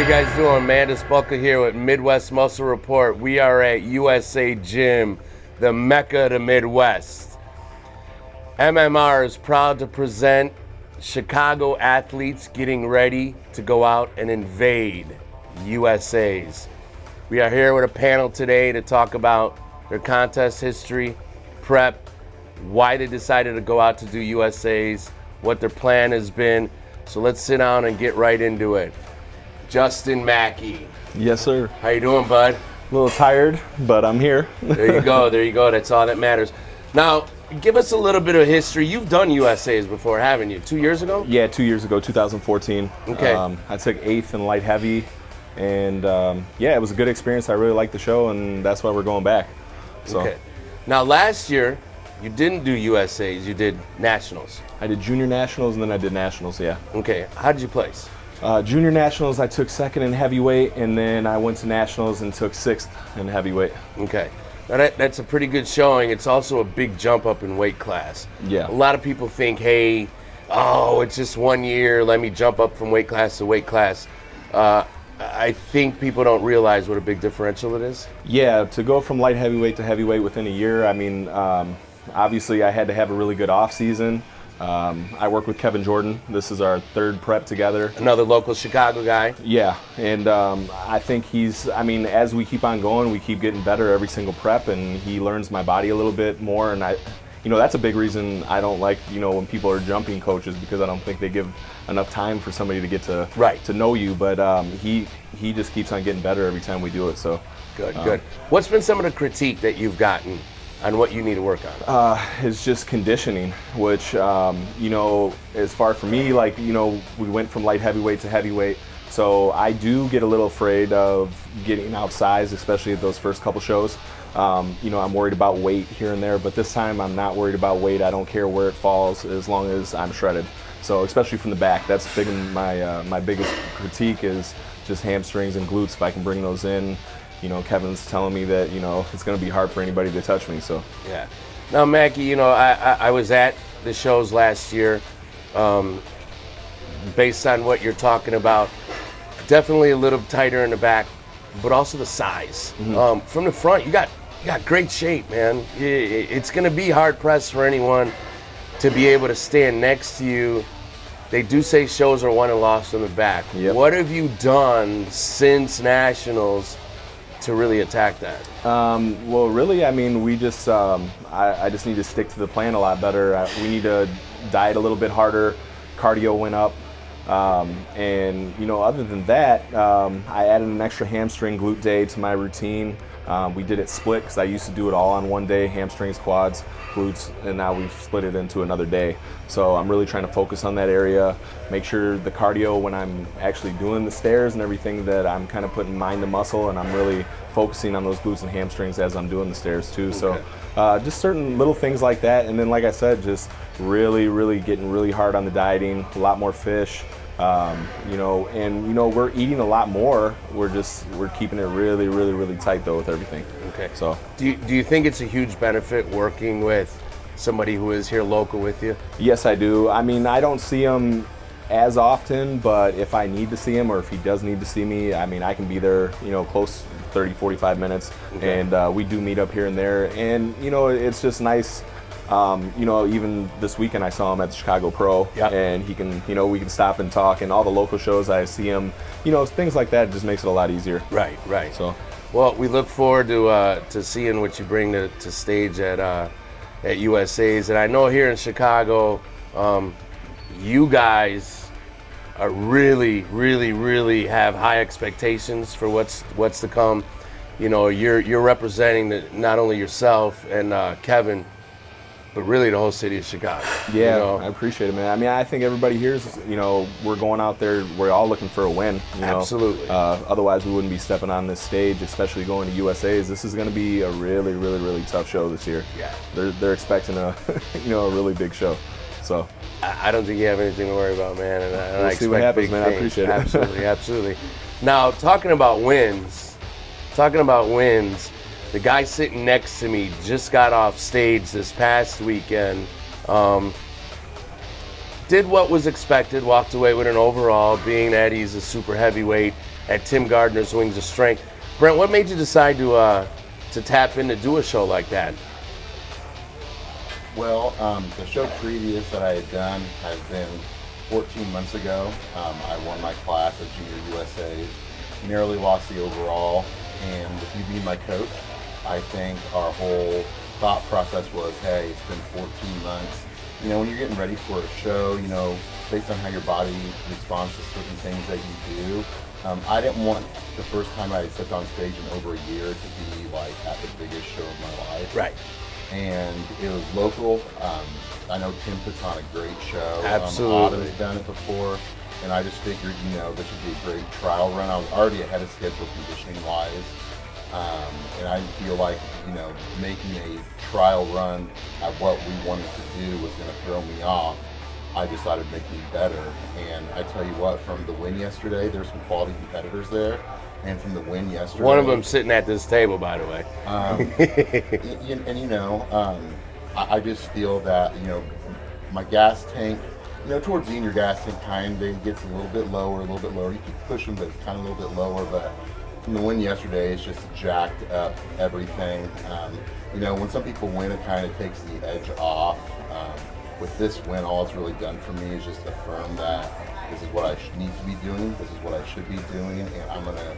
you guys doing? Mandus Buckle here with Midwest Muscle Report. We are at USA Gym, the Mecca of the Midwest. MMR is proud to present Chicago athletes getting ready to go out and invade USA's. We are here with a panel today to talk about their contest history, prep, why they decided to go out to do USA's, what their plan has been. So let's sit down and get right into it. Justin Maki. Yes, sir. How you doing, bud? A little tired, but I'm here. There you go, there you go. That's all that matters. Now, give us a little bit of history. You've done USA's before, haven't you? 2 years ago? Yeah, 2 years ago, 2014. Okay. I took 8th in light heavy, and yeah, it was a good experience. I really liked the show, and that's why we're going back. So. Okay. Now, last year, you didn't do USA's, you did nationals. I did junior nationals, and then I did nationals, yeah. Okay, how did you place? Junior nationals, I took 2nd in heavyweight, and then I went to nationals and took 6th in heavyweight. Okay. Now that's a pretty good showing. It's also a big jump up in weight class. Yeah. A lot of people think, hey, oh, it's just 1 year, let me jump up from weight class to weight class. I think people don't realize what a big differential it is. Yeah, to go from light heavyweight to heavyweight within a year, I mean, obviously I had to have a really good off season. I work with Kevin Jordan. This is our 3rd prep together. Another local Chicago guy. Yeah, and I think as we keep on going, we keep getting better every single prep, and he learns my body a little bit more, and that's a big reason I don't like, when people are jumping coaches, because I don't think they give enough time for somebody to get to know you, but he just keeps on getting better every time we do it, so. Good. What's been some of the critique that you've gotten on what you need to work on? It's just conditioning, which, as far for me, we went from light heavyweight to heavyweight. So I do get a little afraid of getting outsized, especially at those first couple shows. I'm worried about weight here and there, but this time I'm not worried about weight. I don't care where it falls as long as I'm shredded. So especially from the back, that's big. My biggest critique is just hamstrings and glutes. If I can bring those in, Kevin's telling me that, it's going to be hard for anybody to touch me, so. Yeah. Now, Mackie, I was at the shows last year. Based on what you're talking about, definitely a little tighter in the back, but also the size. Mm-hmm. From the front, you got great shape, man. It's going to be hard pressed for anyone to be able to stand next to you. They do say shows are won and lost in the back. Yep. What have you done since nationals to really attack that? Well, really, we just, I just need to stick to the plan a lot better. We need to diet a little bit harder. Cardio went up. And, other than that, I added an extra hamstring glute day to my routine. We did it split because I used to do it all on one day, hamstrings, quads, glutes, and now we've split it into another day. So I'm really trying to focus on that area, make sure the cardio when I'm actually doing the stairs and everything, that I'm kind of putting mind to muscle, and I'm really focusing on those glutes and hamstrings as I'm doing the stairs too. Okay. So just certain little things like that. And then, like I said, just really getting really hard on the dieting, a lot more fish. We're eating a lot more. We're keeping it really tight though with everything. Okay. So do you think it's a huge benefit working with somebody who is here local with you? Yes, I do. I don't see him as often, but if I need to see him, or if he does need to see me, I can be there, close 30-45 minutes. Okay. And we do meet up here and there, and it's just nice. Even this weekend I saw him at the Chicago Pro. Yep. And he can, we can stop and talk, and all the local shows I see him, things like that just makes it a lot easier. Right. So, well, we look forward to seeing what you bring to stage at USA's, and I know here in Chicago, you guys are really have high expectations for what's to come. You're representing not only yourself and Kevin, but really the whole city of Chicago. Yeah, I appreciate it, man. I think everybody here is, we're going out there, we're all looking for a win. Absolutely. Otherwise we wouldn't be stepping on this stage, especially going to USA's. This is going to be a really tough show this year. Yeah. They're expecting a, a really big show. So I don't think you have anything to worry about, man. And we'll see what happens, man. I appreciate it. Absolutely. Now, talking about wins, the guy sitting next to me just got off stage this past weekend. Did what was expected, walked away with an overall, being that he's a super heavyweight. at Tim Gardner's Wings of Strength. Brent, what made you decide to tap in to do a show like that? Well, the show previous that I had done has been 14 months ago. I won my class at Junior USA's, narrowly lost the overall, and with you being my coach, I think our whole thought process was, hey, it's been 14 months. You know, when you're getting ready for a show, you know, based on how your body responds to certain things that you do, I didn't want the first time I stepped on stage in over a year to be like at the biggest show of my life. Right. And it was local. I know Tim puts on a great show. Absolutely. Otto's done it before, and I just figured, you know, this would be a great trial run. I was already ahead of schedule conditioning-wise, and I feel like, you know, making a trial run at what we wanted to do was going to throw me off. I just thought it'd make me better. And I tell you what, from the win yesterday, there's some quality competitors there. And from the win yesterday, one of them sitting at this table, by the way. I just feel that, you know, my gas tank, you know, towards the end, your gas tank kind of gets a little bit lower. You keep pushing, but it's kind of a little bit lower. But from the win yesterday, it's just jacked up everything. You know, when some people win, it kind of takes the edge off. With this win, all it's really done for me is just affirm that this is what I need to be doing, this is what I should be doing, and I'm going to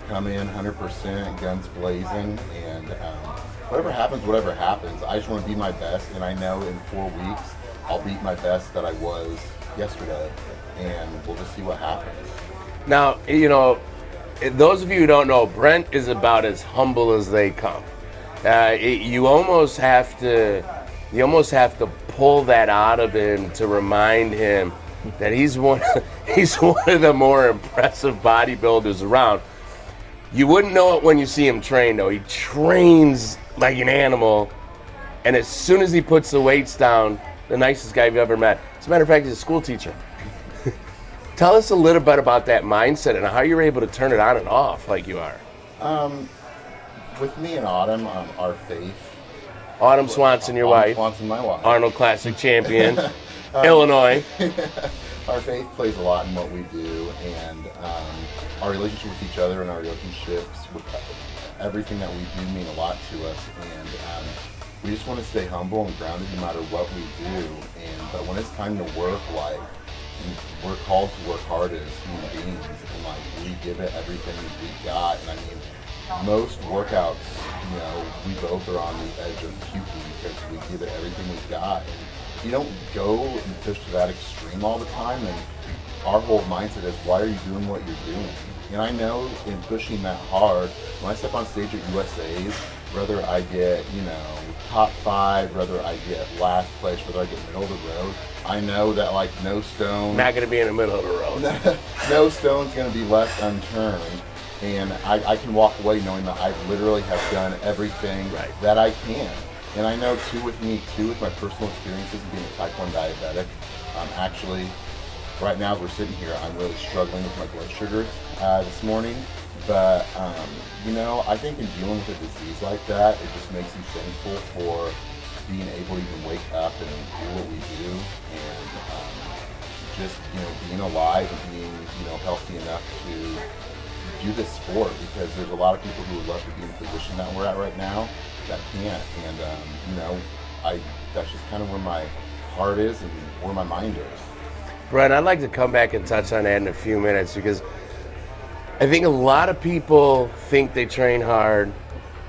come in 100%, guns blazing, and whatever happens, I just want to be my best, and I know in 4 weeks, I'll beat my best that I was yesterday, and we'll just see what happens. Now, you know, those of you who don't know, Brent is about as humble as they come. You almost have to pull that out of him to remind him that he's one of the more impressive bodybuilders around. You wouldn't know it when you see him train, though. He trains like an animal, and as soon as he puts the weights down, the nicest guy you've ever met. As a matter of fact, he's a school teacher. Tell us a little bit about that mindset and how you're able to turn it on and off like you are. With me and Autumn, our faith. Autumn Swansen, your wife. Swansen, my wife. Arnold Classic champion. Illinois. Our faith plays a lot in what we do, and our relationship with each other and our relationships with everything that we do mean a lot to us. And we just want to stay humble and grounded no matter what we do. But when it's time to work, like, we're called to work hard as human beings, and like we give it everything we got. And I mean, most workouts, you know, we both are on the edge of puking because we give it everything we've got. And you don't go and push to that extreme all the time. And our whole mindset is, why are you doing what you're doing? And I know in pushing that hard, when I step on stage at USA's, whether I get, you know, top 5, whether I get last place, whether I get middle of the road, I know that like no stone. Not going to be in the middle of the road. No stone's going to be left unturned. And I can walk away knowing that I literally have done everything that I can. And I know too, with my personal experiences of being a type 1 diabetic, actually, right now as we're sitting here, I'm really struggling with my blood sugars this morning. But, you know, I think in dealing with a disease like that, it just makes you thankful for being able to even wake up and do what we do. And just, you know, being alive and being, you know, healthy enough to do this sport, because there's a lot of people who would love to be in the position that we're at right now that can't. And, you know, that's just kind of where my heart is and where my mind is. Brent, I'd like to come back and touch on that in a few minutes, because I think a lot of people think they train hard,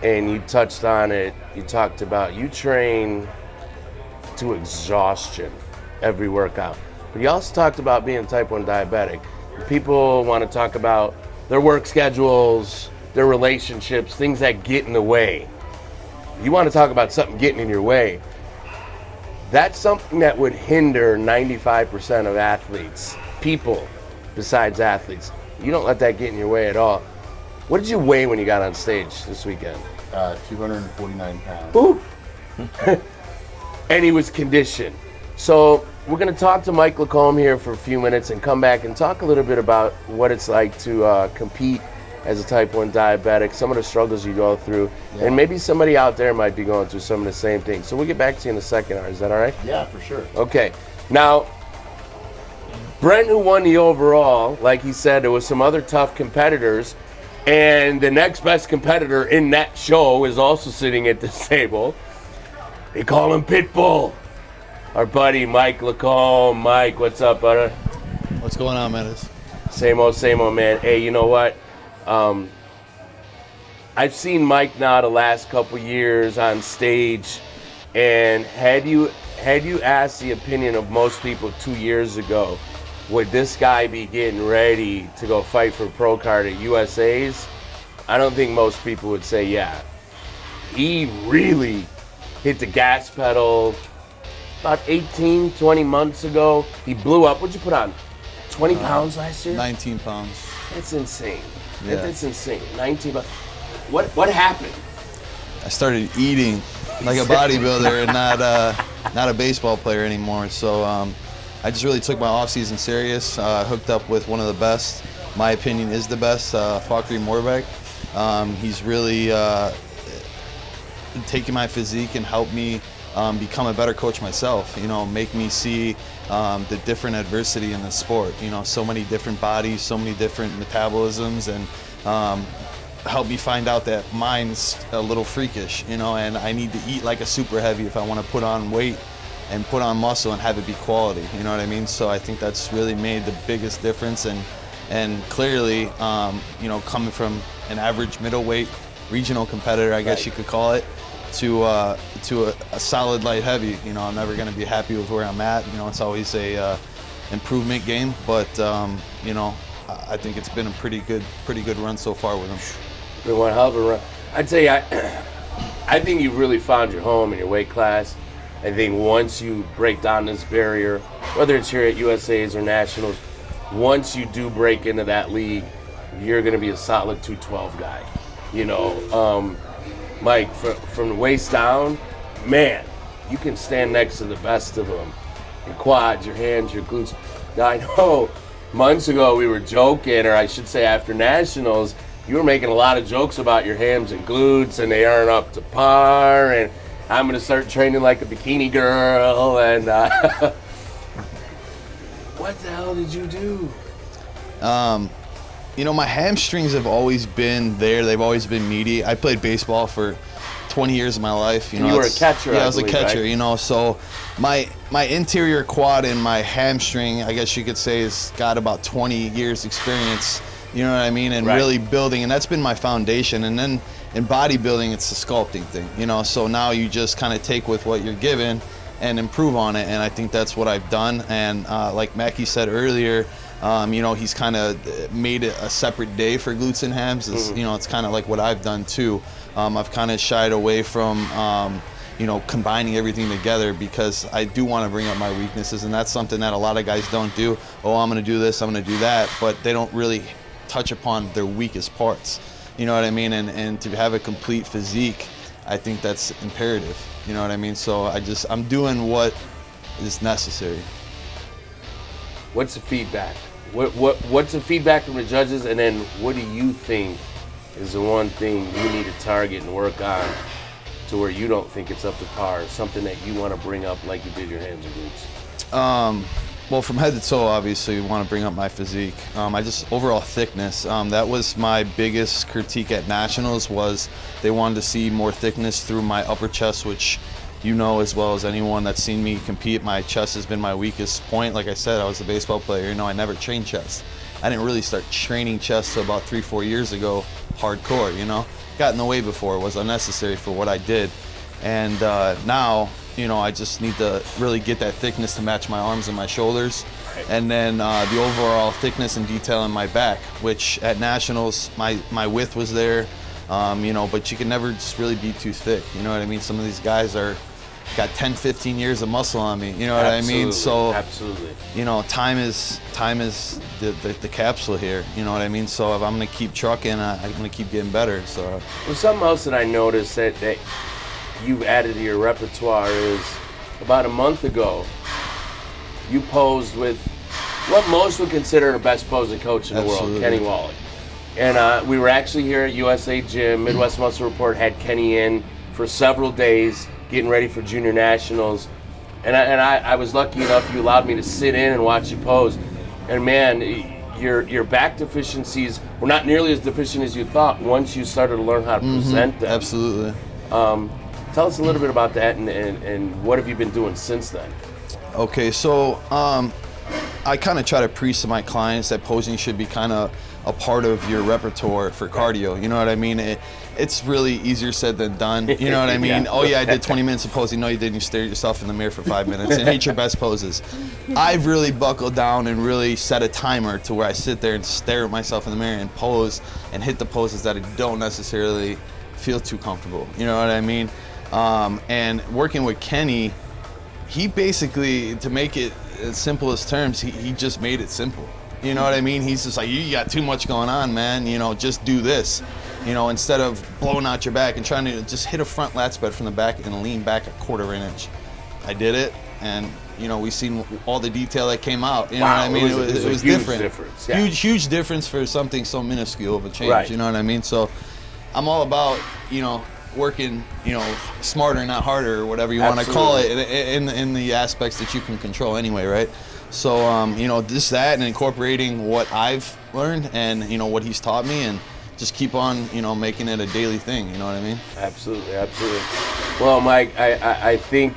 and you touched on it. You talked about you train to exhaustion every workout. But you also talked about being type 1 diabetic. People want to talk about their work schedules, their relationships, things that get in the way. You want to talk about something getting in your way. That's something that would hinder 95% of athletes, people besides athletes. You don't let that get in your way at all. What did you weigh when you got on stage this weekend? 249 pounds. Ooh. And he was conditioned. So we're going to talk to Mike LaCombe here for a few minutes and come back and talk a little bit about what it's like to compete as a type 1 diabetic, some of the struggles you go through, and maybe somebody out there might be going through some of the same things. So we'll get back to you in a second. Is that all right? Yeah, for sure. Okay. Now, Brent, who won the overall, like he said, there was some other tough competitors, and the next best competitor in that show is also sitting at this table. They call him Pitbull. Our buddy Mike LaCombe. Mike, what's up, brother? What's going on, Mandus? Same old, man. Hey, you know what? I've seen Mike now the last couple years on stage, and had you asked the opinion of most people 2 years ago, would this guy be getting ready to go fight for a pro card at USA's? I don't think most people would say yeah. He really hit the gas pedal about 18, 20 months ago. He blew up. What'd you put on? 20 pounds last year? 19 pounds. That's insane. Yeah. That's insane. 19 pounds. What happened? I started eating like a bodybuilder and not a baseball player anymore. So I just really took my off season serious. Hooked up with one of the best. My opinion is the best. Fakri Morbek. He's really taken my physique and helped me become a better coach myself. You know, make me see the different adversity in the sport. You know, so many different bodies, so many different metabolisms, and help me find out that mine's a little freakish. You know, and I need to eat like a super heavy if I want to put on weight and put on muscle and have it be quality. You know what I mean? So I think that's really made the biggest difference. And clearly, you know, coming from an average middleweight regional competitor, I guess you could call it, to a solid light heavy. You know, I'm never going to be happy with where I'm at. You know, it's always a improvement game, but you know, I think it's been a pretty good run so far with him. Been one hell of a run. I'd say I think you've really found your home in your weight class. I think once you break down this barrier, whether it's here at USA's or Nationals, once you do break into that league, you're going to be a solid 212 guy. You know, Mike, from the waist down, man, you can stand next to the best of them. Your quads, your hands, your glutes. Now, I know months ago we were joking, or I should say after Nationals, you were making a lot of jokes about your hams and glutes, and they aren't up to par, and I'm going to start training like a bikini girl, and what the hell did you do? You know, my hamstrings have always been there. They've always been meaty. I played baseball for 20 years of my life. You were a catcher, Yeah, I was a catcher, right? you know, so my interior quad and my hamstring, I guess you could say, has got about 20 years experience, you know what I mean, and really building, and that's been my foundation. And then in bodybuilding, it's a sculpting thing, you know, so now you just kind of take with what you're given and improve on it, and I think that's what I've done. And like Maki said earlier, you know, he's kind of made it a separate day for glutes and hams. You know, it's kind of like what I've done too. I've kind of shied away from, you know, combining everything together, because I do want to bring up my weaknesses, and that's something that a lot of guys don't do. Oh, I'm going to do this, I'm going to do that, but they don't really touch upon their weakest parts. You know what I mean? And to have a complete physique, I think that's imperative. You know what I mean? So I'm doing what is necessary. What's the feedback? What's the feedback from the judges, and then what do you think is the one thing you need to target and work on to where you don't think it's up to par, something that you want to bring up like you did your hands and glutes? Well, from head to toe, obviously, we want to bring up my physique. I just overall thickness. That was my biggest critique at Nationals, was they wanted to see more thickness through my upper chest, which you know as well as anyone that's seen me compete, my chest has been my weakest point. Like I said, I was a baseball player. You know, I never trained chest. I didn't really start training chest till about 3-4 years ago, hardcore, you know. Got in the way before, it was unnecessary for what I did. And now, you know, I just need to really get that thickness to match my arms and my shoulders. And then the overall thickness and detail in my back, which at Nationals, my width was there, you know, but you can never just really be too thick. You know what I mean? Some of these guys got 10, 15 years of muscle on me. You know what I mean? So, absolutely. You know, time is the capsule here. You know what I mean? So if I'm going to keep trucking, I'm going to keep getting better. So. Well, something else that I noticed that you've added to your repertoire is about a month ago, you posed with what most would consider the best posing coach in the world, Kenny Wallach. And we were actually here at USA Gym. Midwest Muscle Report had Kenny in for several days, getting ready for Junior Nationals. And I was lucky enough, you allowed me to sit in and watch you pose. And man, your back deficiencies were not nearly as deficient as you thought once you started to learn how to present them. Absolutely. Tell us a little bit about that, and what have you been doing since then? Okay, so I kind of try to preach to my clients that posing should be kind of a part of your repertoire for cardio. You know what I mean? It's really easier said than done. You know what I mean? Yeah. Oh yeah, I did 20 minutes of posing. No, you didn't. You stare at yourself in the mirror for 5 minutes and hate your best poses. I've really buckled down and really set a timer to where I sit there and stare at myself in the mirror and pose and hit the poses that I don't necessarily feel too comfortable. You know what I mean? And working with Kenny, he basically, to make it as simple as terms, he just made it simple. You know what I mean? He's just like, you got too much going on, man. You know, just do this. You know, instead of blowing out your back and trying to just hit a front lat spread from the back and lean back a 1/4 inch. I did it, and you know, we seen all the detail that came out. You know what I mean? It was a huge different. difference. Yeah. Huge difference for something so minuscule of a change. Right. You know what I mean? So, I'm all about, you know, working, you know, smarter, not harder, or whatever you want to call it, in the aspects that you can control anyway, right? So, you know, just that and incorporating what I've learned and, you know, what he's taught me, and just keep on, you know, making it a daily thing. You know what I mean? Absolutely, absolutely. Well, Mike, I think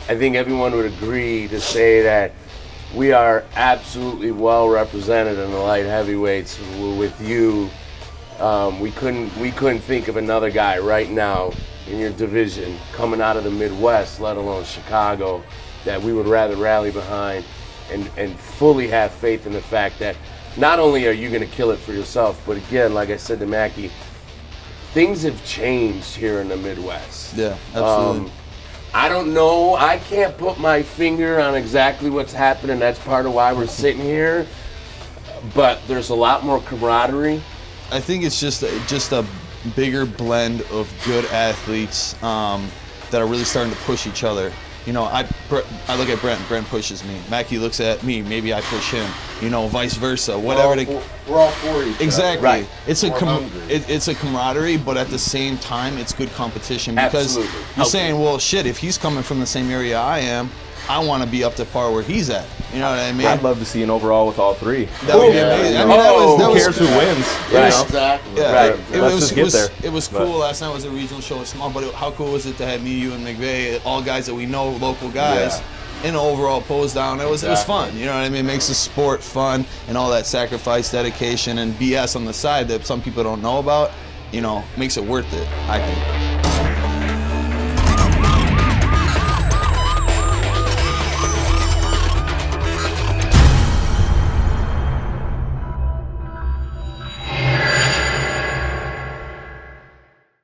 everyone would agree to say that we are absolutely well represented in the light heavyweights with you. We couldn't think of another guy right now in your division coming out of the Midwest, let alone Chicago, that we would rather rally behind and fully have faith in the fact that not only are you going to kill it for yourself, but again, like I said to Maki, things have changed here in the Midwest. Yeah, absolutely. I don't know. I can't put my finger on exactly what's happening. That's part of why we're sitting here. But there's a lot more camaraderie. I think it's just a bigger blend of good athletes that are really starting to push each other. You know, I look at Brent pushes me. Maki looks at me, maybe I push him. You know, vice versa. Whatever. We're all for each other. Exactly. Right. It's We're it's a camaraderie, but at the same time, it's good competition because Absolutely. you're saying, well, shit, if he's coming from the same area I am, I want to be up to par where he's at. You know what I mean? I'd love to see an overall with all three. That would be amazing. I mean, Who cares who wins? Right. Exactly. Yeah, Right. Let's just get there. It was cool. Last night was a regional show. It's small, but how cool was it to have me, you, and McVeigh, all guys that we know, local guys, in an overall pose down. It was fun. You know what I mean? It makes the sport fun, and all that sacrifice, dedication, and BS on the side that some people don't know about, you know, makes it worth it, I think.